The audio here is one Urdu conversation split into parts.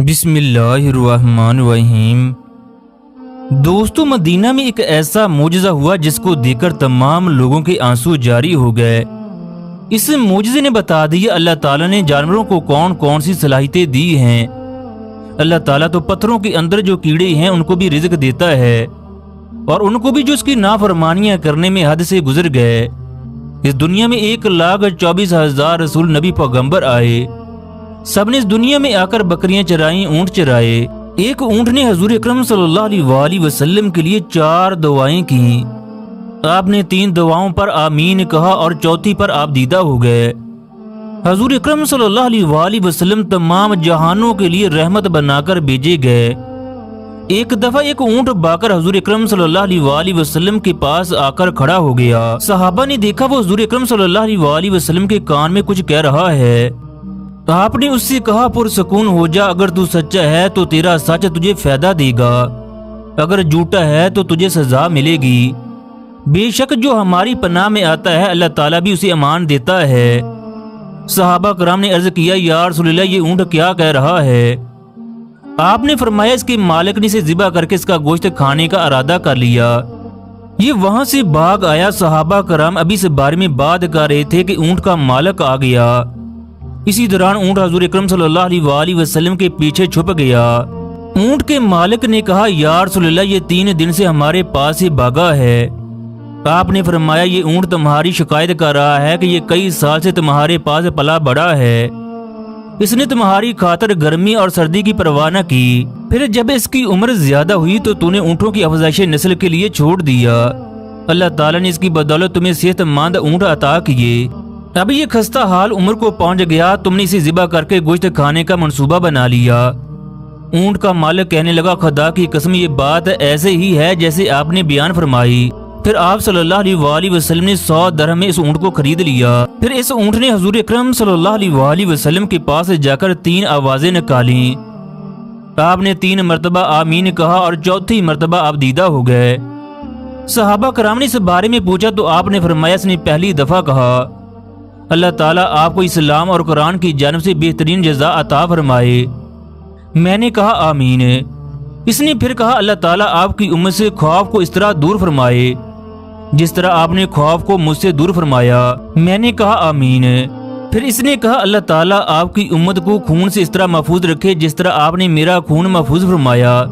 بسم اللہ الرحمن الرحیم۔ دوستو، مدینہ میں ایک ایسا معجزہ ہوا جس کو دیکھ کر تمام لوگوں کے آنسو جاری ہو گئے۔ اس معجزے نے بتا دیا اللہ تعالیٰ نے جانوروں کو کون کون سی صلاحیتیں دی ہیں۔ اللہ تعالیٰ تو پتھروں کے اندر جو کیڑے ہیں ان کو بھی رزق دیتا ہے، اور ان کو بھی جو اس کی نافرمانیاں کرنے میں حد سے گزر گئے۔ اس دنیا میں 1,24,000 رسول نبی پیغمبر آئے، سب نے اس دنیا میں آ کر بکریاں چرائیں، اونٹ چرائے۔ ایک اونٹ نے حضور اکرم صلی اللہ علیہ وآلہ وسلم کے لیے 4 دعائیں کی۔ آپ نے 3 دعاؤں پر آمین کہا اور چوتھی پر آپ دیدہ ہو گئے۔ حضور اکرم صلی اللہ علیہ وآلہ وسلم تمام جہانوں کے لیے رحمت بنا کر بھیجے گئے۔ ایک دفعہ ایک اونٹ باکر حضور اکرم صلی اللہ علیہ وآلہ وسلم کے پاس آ کر کھڑا ہو گیا۔ صحابہ نے دیکھا وہ حضور اکرم صلی اللہ علیہ وآلہ وسلم کے کان میں کچھ کہہ رہا ہے۔ آپ نے اس سے کہا پرسکون ہو جا، اگر تو سچا ہے تو تیرا سچ تجھے فائدہ دے گا، اگر جھوٹا ہے تو تجھے سزا ملے گی۔ بے شک جو ہماری پناہ میں آتا ہے اللہ تعالیٰ بھی اسے امان دیتا ہے۔ صحابہ کرام نے عرض کیا یا رسول اللہ، یہ اونٹ کیا کہہ رہا ہے؟ آپ نے فرمایا اس کے مالک نے اسے ذبح کر کے اس کا گوشت کھانے کا ارادہ کر لیا۔ یہ وہاں سے بھاگ آیا۔ صحابہ کرام ابھی اس بارے میں بات کر رہے تھے کہ اونٹ کا مالک آ گیا۔ اسی دوران اونٹ حضور اکرم صلی اللہ علیہ وآلہ وسلم کے پیچھے چھپ گیا۔ اونٹ کے مالک نے کہا یا رسول اللہ، یہ 3 دن سے ہمارے پاس سے بھاگا ہے۔ آپ نے فرمایا یہ اونٹ تمہاری شکایت کر رہا ہے کہ یہ کئی سال سے تمہارے پاس پلا بڑا ہے، اس نے تمہاری خاطر گرمی اور سردی کی پرواہ نہ کی، پھر جب اس کی عمر زیادہ ہوئی تو تو نے اونٹوں کی افزائش نسل کے لیے چھوڑ دیا۔ اللہ تعالیٰ نے اس کی بدولت تمہیں صحت مند اونٹ عطا کیے۔ اب یہ خستہ حال عمر کو پہنچ گیا، تم نے اسے ذبح کر کے گوشت کھانے کا منصوبہ بنا لیا۔ اونٹ کا مالک کہنے لگا خدا کی قسم یہ بات ایسے ہی ہے جیسے آپ نے بیان فرمائی۔ پھر آپ صلی اللہ علیہ وآلہ وسلم نے 100 درہم میں اس اونٹ کو خرید لیا۔ پھر اس اونٹ نے حضور اکرم صلی اللہ علیہ وآلہ وسلم کے پاس جا کر 3 آوازیں نکالیں۔ آپ نے 3 مرتبہ آمین کہا اور چوتھی مرتبہ آپ دیدہ ہو گئے۔ صحابہ کرام نے اس بارے میں پوچھا تو آپ نے فرمایا اس نے پہلی دفعہ کہا اللہ تعالیٰ آپ کو اسلام اور قرآن کی جانب سے بہترین جزا عطا فرمائے۔ میں نے کہا آمین۔ اس نے پھر کہا اللہ تعالیٰ آپ کی امت سے خوف کو اس طرح دور فرمائے جس طرح آپ نے خوف کو مجھ سے دور فرمایا۔ میں نے کہا آمین۔ پھر اس نے کہا اللہ تعالیٰ آپ کی امت کو خون سے اس طرح محفوظ رکھے جس طرح آپ نے میرا خون محفوظ فرمایا۔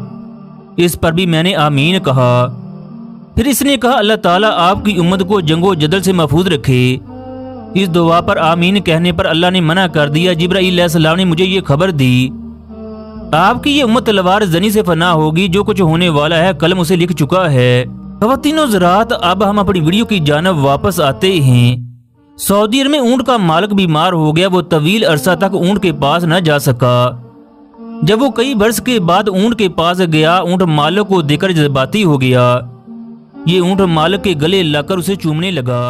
اس پر بھی میں نے آمین کہا۔ پھر اس نے کہا اللہ تعالیٰ آپ کی امت کو جنگ و جدل سے محفوظ رکھے۔ اس دعا پر آمین کہنے پر اللہ نے منع کر دیا۔ جبرائیل علیہ السلام نے مجھے یہ خبر دی آپ کی یہ امت تلوار زنی سے فنا ہوگی، جو کچھ ہونے والا ہے قلم اسے لکھ چکا ہے۔ خواتین و حضرات، اب ہم اپنی ویڈیو کی جانب واپس آتے ہیں۔ سعودی عرب میں اونٹ کا مالک بیمار ہو گیا، وہ طویل عرصہ تک اونٹ کے پاس نہ جا سکا۔ جب وہ کئی برس کے بعد اونٹ کے پاس گیا، اونٹ مالک کو دیکھ کر جذباتی ہو گیا۔ یہ اونٹ مالک کے گلے لگ کر اسے چومنے لگا۔